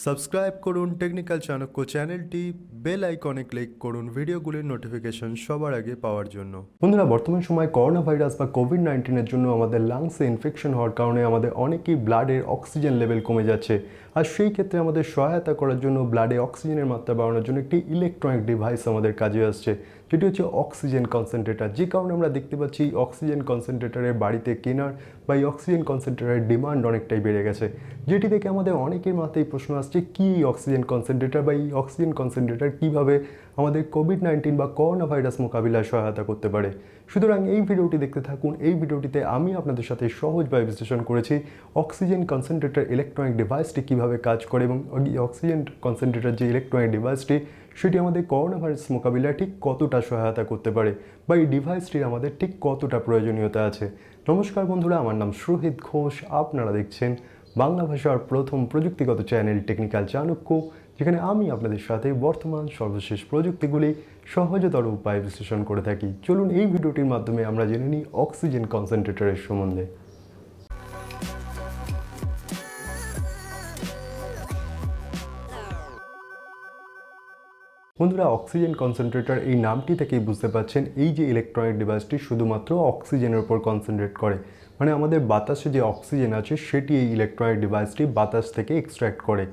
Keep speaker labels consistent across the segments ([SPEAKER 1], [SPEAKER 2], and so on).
[SPEAKER 1] Subscribe করুন technical Chanakya চ্যানেলটি, bell আইকনে ক্লিক করুন ভিডিওগুলির নোটিফিকেশন সবার আগে পাওয়ার জন্য। বন্ধুরা, বর্তমান সময়ে করোনা ভাইরাস বা কোভিড-19-এর জন্য আমাদের লাংসে ইনফেকশন হওয়ার কারণে আমাদের অনেকেই ব্লাডের অক্সিজেন লেভেল কমে যাচ্ছে। আর সেই ক্ষেত্রে আমাদের সহায়তা করার জন্য ব্লাডে অক্সিজেনের মাত্রা বাড়ানোর জন্য একটি ইলেকট্রনিক ডিভাইস আমাদের কাজে আসছে, যেটি হচ্ছে অক্সিজেন কনসেন্ট্রেটর। যে কারণে আমরা দেখতে পাচ্ছি অক্সিজেন কনসেন্ট্রেটরের বাড়িতে কেনার বা এই অক্সিজেন কনসেন্ট্রেটরের ডিমান্ড অনেকটাই বেড়ে গেছে, যেটি থেকে আমাদের অনেকের মাথায় প্রশ্ন আসছে কি অক্সিজেন কনসেন্ট্রেটর বা এই অক্সিজেন কনসেন্ট্রেটর কীভাবে আমাদের কোভিড-19 বা করোনা ভাইরাস মোকাবিলায় সহায়তা করতে পারে। সুতরাং এই ভিডিওটি দেখতে থাকুন। এই ভিডিওটিতে আমি আপনাদের সাথে সহজভাবে বিশ্লেষণ করেছি অক্সিজেন কনসেন্ট্রেটর ইলেকট্রনিক ডিভাইসটি কীভাবে কাজ করে এবং এই অক্সিজেন কনসেন্ট্রেটর যে ইলেকট্রনিক ডিভাইসটি সেটি আমাদের করোনা ভাইরাস মোকাবিলায় ঠিক কতটা সহায়তা করতে পারে বা এই ডিভাইসটির আমাদের ঠিক কতটা প্রয়োজনীয়তা আছে। নমস্কার বন্ধুরা, আমার নাম সুহিত ঘোষ। আপনারা দেখছেন বাংলা ভাষার প্রথম প্রযুক্তিগত চ্যানেল টেকনিক্যাল চাণক্য, যেখানে আমি আপনাদের সাথে বর্তমান সর্বশেষ প্রযুক্তিগুলি সহজতর উপায়ে বিশ্লেষণ করে থাকি। চলুন এই ভিডিওটির মাধ্যমে আমরা জেনে নিই অক্সিজেন কনসেন্ট্রেটরের সম্বন্ধে। বন্ধুরা, অক্সিজেন কনসেন্ট্রেটর এই নামটি থেকেই বুঝতে পারছেন এই যে ইলেকট্রনিক ডিভাইসটি শুধুমাত্র অক্সিজেনের উপর কনসেন্ট্রেট করে, মানে আমাদের বাতাসে যে অক্সিজেন আছে সেটি এই ইলেকট্রনিক ডিভাইসটি বাতাস থেকে এক্সট্র্যাক্ট করে।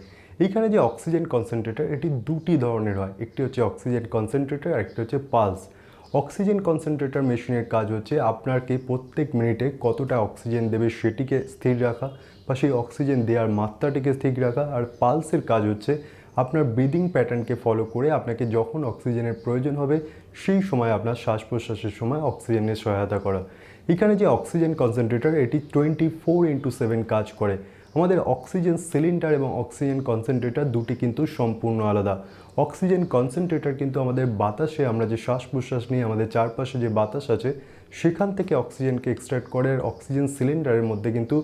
[SPEAKER 1] এইখানে যে অক্সিজেন কনসেন্ট্রেটর এটি দুটি ধরনের হয়, একটি হচ্ছে অক্সিজেন কনসেন্ট্রেটর আর একটি হচ্ছে পালস। অক্সিজেন কনসেন্ট্রেটর মেশিনের কাজ হচ্ছে আপনাকে প্রত্যেক মিনিটে কতটা অক্সিজেন দেবে সেটিকে স্থির রাখা বা সেই অক্সিজেন দেওয়ার মাত্রাটিকে স্থির রাখা। আর পালসের কাজ হচ্ছে আপনার ব্রিদিং প্যাটার্নকে ফলো করে আপনাকে যখন অক্সিজেনের প্রয়োজন হবে সেই সময় আপনার শ্বাস প্রশ্বাসের সময় অক্সিজেনের সহায়তা করা। এখানে যে অক্সিজেন কনসেন্ট্রেটর এটি 24/7 কাজ করে। আমাদের অক্সিজেন সিলিন্ডার এবং অক্সিজেন কনসেন্ট্রেটর দুটি কিন্তু সম্পূর্ণ আলাদা। অক্সিজেন কনসেন্ট্রেটর কিন্তু আমাদের বাতাসে আমরা যে শ্বাস প্রশ্বাস নিয়ে আমাদের চারপাশে যে বাতাস আছে সেখান থেকে অক্সিজেনকে এক্সট্র্যাক্ট করে। আর অক্সিজেন সিলিন্ডারের মধ্যে কিন্তু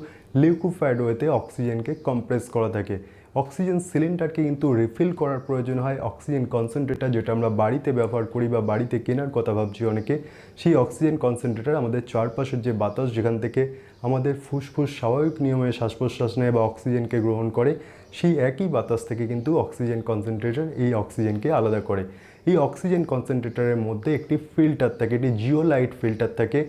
[SPEAKER 1] লিকুইফাইড ওয়েতে অক্সিজেনকে কম্প্রেস করা থাকে। অক্সিজেন সিলিন্ডারকে কিন্তু রিফিল করার প্রয়োজন হয় অক্সিজেন কনসেন্ট্রেটর, যেটা আমরা বাড়িতে ব্যবহার করি বা বাড়িতে কেনার কথা ভাবছি অনেকে। সেই অক্সিজেন কনসেন্ট্রেটর আমাদের চারপাশের যে বাতাস যেখান থেকে আমাদের ফুসফুস স্বাভাবিক নিয়মে শ্বাস প্রশ্বাস নেয় বা অক্সিজেনকে গ্রহণ করে, সেই একই বাতাস থেকে কিন্তু অক্সিজেন কনসেন্ট্রেটর এই অক্সিজেনকে আলাদা করে। এই অক্সিজেন কনসেন্ট্রেটরের মধ্যে একটি ফিল্টার থাকে, একটি জিওলাইট ফিল্টার থাকে,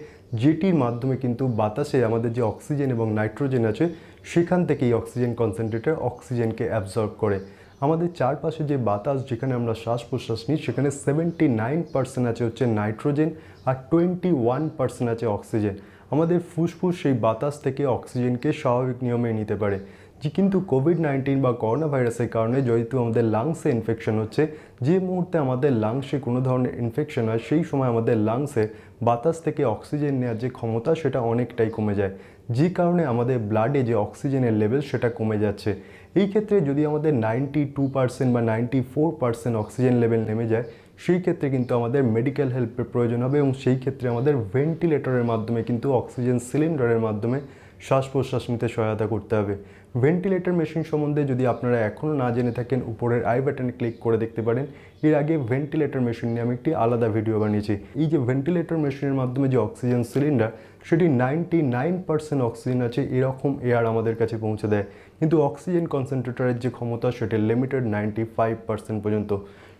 [SPEAKER 1] যেটির মাধ্যমে কিন্তু বাতাসে আমাদের যে অক্সিজেন এবং নাইট্রোজেন আছে সেখান থেকে এই অক্সিজেন কনসেন্ট্রেটর অক্সিজেনকে অ্যাবজর্ব করে। আমাদের চারপাশে যে বাতাস যেখানে আমরা শ্বাস প্রশ্বাস নিই সেখানে 79% আছে হচ্ছে নাইট্রোজেন আর 21% আছে অক্সিজেন। আমাদের ফুসফুস সেই বাতাস থেকে অক্সিজেনকে স্বাভাবিক নিয়মে নিতে পারে। যে কিন্তু কোভিড-19 বা করোনা ভাইরাসের কারণে যেহেতু আমাদের লাংসে ইনফেকশন হচ্ছে, যে মুহূর্তে আমাদের লাংসে কোনো ধরনের ইনফেকশন হয় সেই সময় আমাদের লাংসে বাতাস থেকে অক্সিজেন নেওয়ার যে ক্ষমতা সেটা অনেকটাই কমে যায়, যে কারণে আমাদের ব্লাডে যে অক্সিজেনের লেভেল সেটা কমে যাচ্ছে। এই ক্ষেত্রে যদি আমাদের 92% বা 94% অক্সিজেন লেভেল নেমে যায় সেই ক্ষেত্রে কিন্তু আমাদের মেডিকেল হেল্পের প্রয়োজন হবে এবং সেই ক্ষেত্রে আমাদের ভেন্টিলেটরের মাধ্যমে কিন্তু অক্সিজেন সিলিন্ডারের মাধ্যমে শ্বাস প্রশ্বাস নিতে সহায়তা করতে হবে। ভেন্টিলেটর মেশিন সম্বন্ধে যদি আপনারা এখনও না জেনে থাকেন উপরের আই বাটনে ক্লিক করে দেখতে পারেন। এর আগে ভেন্টিলেটর মেশিন নিয়ে আমি একটি আলাদা ভিডিও বানিয়েছি। এই যে ভেন্টিলেটর মেশিনের মাধ্যমে যে অক্সিজেন সিলিন্ডার সেটি 99% অক্সিজেন আছে এরকম এয়ার আমাদের কাছে পৌঁছে দেয়, কিন্তু অক্সিজেন কনসেন্ট্রেটরের যে ক্ষমতা সেটি লিমিটেড 95% পর্যন্ত।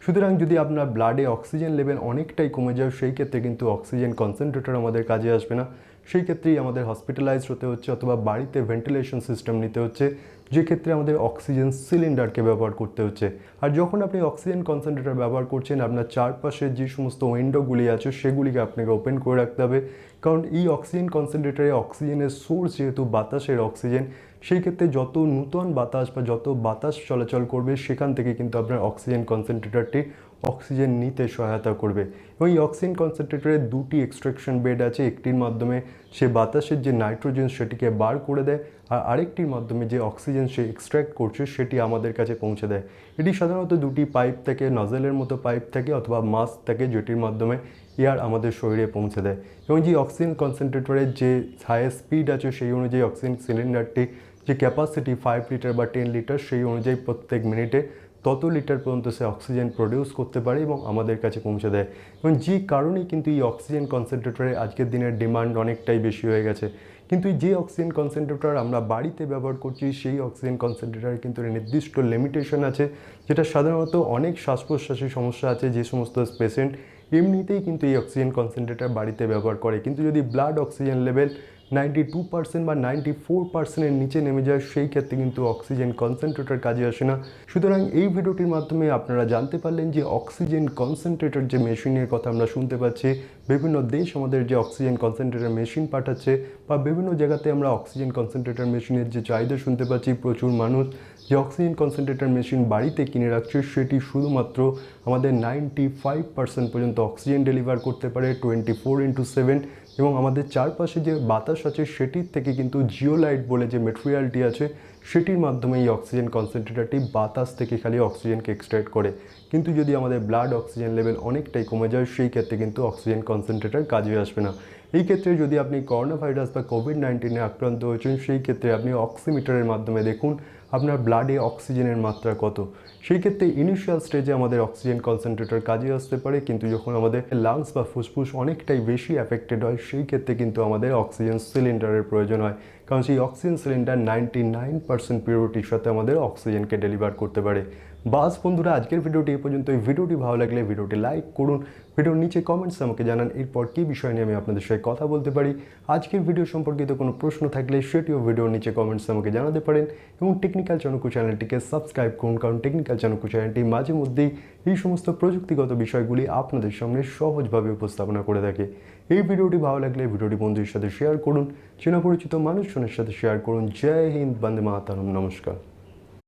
[SPEAKER 1] সুতরাং যদি আপনার ব্লাডে অক্সিজেন লেভেল অনেকটাই কমে যায় সেই ক্ষেত্রে কিন্তু অক্সিজেন কনসেন্ট্রেটর আমাদের কাজে আসবে না। সেই ক্ষেত্রেই আমাদের হসপিটালাইজড হতে হচ্ছে অথবা বাড়িতে ভেন্টিলেশন সিস্টেম নিতে হচ্ছে, যে ক্ষেত্রে আমাদের অক্সিজেন সিলিন্ডারকে ব্যবহার করতে হচ্ছে। আর যখন আপনি অক্সিজেন কনসেন্ট্রেটর ব্যবহার করছেন আপনার চারপাশে যে সমস্ত উইন্ডোগুলি আছে সেগুলিকে আপনাকে ওপেন করে রাখতে হবে, কারণ এই অক্সিজেন কনসেন্ট্রেটরে অক্সিজেনের সোর্স যেহেতু বাতাসের অক্সিজেন, সেই ক্ষেত্রে যত নূতন বাতাস বা যত বাতাস চলাচল করবে সেখান থেকে কিন্তু আপনার অক্সিজেন কনসেন্ট্রেটরটি অক্সিজেন নিতে সহায়তা করবে। এবং এই অক্সিজেন কনসেন্ট্রেটরের দুটি এক্সট্রাকশন বেড আছে, একটির মাধ্যমে সে বাতাসের যে নাইট্রোজেন সেটিকে বার করে দেয় আর আরেকটির মাধ্যমে যে অক্সিজেন সে এক্সট্র্যাক্ট করছে সেটি আমাদের কাছে পৌঁছে দেয়। এটি সাধারণত দুটি পাইপ থাকে, নজেলের মতো পাইপ থাকে অথবা মাস্ক থাকে, যেটির মাধ্যমে এয়ার আমাদের শরীরে পৌঁছে দেয়। এবং যে অক্সিজেন কনসেন্ট্রেটরের যে হাইয়েস্ট স্পিড আছে সেই অনুযায়ী অক্সিজেন সিলিন্ডারটি যে ক্যাপাসিটি 5 লিটার বা 10 লিটার সেই অনুযায়ী প্রত্যেক মিনিটে তত লিটার পর্যন্ত সে অক্সিজেন প্রডিউস করতে পারে এবং আমাদের কাছে পৌঁছে দেয়। এবং যে কারণেই কিন্তু এই অক্সিজেন কনসেন্ট্রেটরে আজকের দিনের ডিমান্ড অনেকটাই বেশি হয়ে গেছে। কিন্তু যে অক্সিজেন কনসেন্ট্রেটর আমরা বাড়িতে ব্যবহার করছি সেই অক্সিজেন কনসেন্ট্রেটরের কিন্তু নির্দিষ্ট লিমিটেশন আছে, যেটা সাধারণত অনেক শ্বাস প্রশ্বাসের সমস্যা আছে যে সমস্ত পেশেন্ট এমনিতেই কিন্তু এই অক্সিজেন কনসেন্ট্রেটর বাড়িতে ব্যবহার করে। কিন্তু যদি ব্লাড অক্সিজেন লেভেল 92% বা 94%-এর নিচে নেমে যায় সেই ক্ষেত্রে কিন্তু অক্সিজেন কনসেন্ট্রেটর কাজে আসে না। সুতরাং এই ভিডিওটির মাধ্যমে আপনারা জানতে পারলেন যে অক্সিজেন কনসেন্ট্রেটর যে মেশিনের কথা আমরা শুনতে পাচ্ছি, বিভিন্ন দেশ আমাদের যে অক্সিজেন কনসেন্ট্রেটর মেশিন পাঠাচ্ছে বা বিভিন্ন জায়গাতে আমরা অক্সিজেন কনসেন্ট্রেটর মেশিনের যে চাহিদা শুনতে পাচ্ছি, প্রচুর মানুষ যে অক্সিজেন কনসেন্ট্রেটর মেশিন বাড়িতে কিনে রাখছে সেটি শুধুমাত্র আমাদের 95% পর্যন্ত অক্সিজেন ডেলিভার করতে পারে 24/7, এবং আমাদের চারপাশে যে বাতাস আছে সেটির থেকে কিন্তু জিওলাইট বলে যে মেটেরিয়ালটি আছে সেটির মাধ্যমে এই অক্সিজেন কনসেন্ট্রেটরটি বাতাস থেকে খালি অক্সিজেনকে এক্সট্রাক্ট করে। কিন্তু যদি আমাদের ব্লাড অক্সিজেন লেভেল অনেকটাই কমে যায় সেই ক্ষেত্রে কিন্তু অক্সিজেন কনসেন্ট্রেটর কাজে আসবে না। এই ক্ষেত্রে যদি আপনি করোনা ভাইরাস বা কোভিড-19-এ আক্রান্ত হয়েছেন সেই ক্ষেত্রে আপনি অক্সিমিটারের মাধ্যমে দেখুন আপনার ব্লাডে অক্সিজেনের মাত্রা কত। সেই ক্ষেত্রে ইনিশিয়াল স্টেজে আমাদের অক্সিজেন কনসেন্ট্রেটর কাজে আসতে পারে, কিন্তু যখন আমাদের লাংস বা ফুসফুস অনেকটাই বেশি অ্যাফেক্টেড হয় সেই ক্ষেত্রে কিন্তু আমাদের অক্সিজেন সিলিন্ডারের প্রয়োজন হয়, কারণ সেই অক্সিজেন সিলিন্ডার 99% পিউরিটির সাথে আমাদের অক্সিজেনকে ডেলিভার করতে পারে। বাস বন্ধুরা, আজকের ভিডিওটি এই পর্যন্ত। এই ভিডিওটি ভালো লাগলে ভিডিওটি লাইক করুন, ভিডিওর নিচে কমেন্টসে আমাকে জানান এরপর কী বিষয় নিয়ে আমি আপনাদের সাথে কথা বলতে পারি। আজকের ভিডিও সম্পর্কিত কোনো প্রশ্ন থাকলে সেটিও ভিডিওর নিচে কমেন্টসে আমাকে জানাতে পারেন, এবং টেকনিক্যাল চাণক্য চ্যানেলটিকে সাবস্ক্রাইব করুন, কারণ টেকনিক্যাল চাণক্য চ্যানেলটি মাঝে মধ্যেই এই সমস্ত প্রযুক্তিগত বিষয়গুলি আপনাদের সামনে সহজভাবে উপস্থাপনা করে থাকে। এই ভিডিওটি ভালো লাগলে ভিডিওটি বন্ধুদের সাথে শেয়ার করুন, চেনা পরিচিত মানুষজনের সাথে শেয়ার করুন। জয় হিন্দ, বন্দে মাতরম, নমস্কার।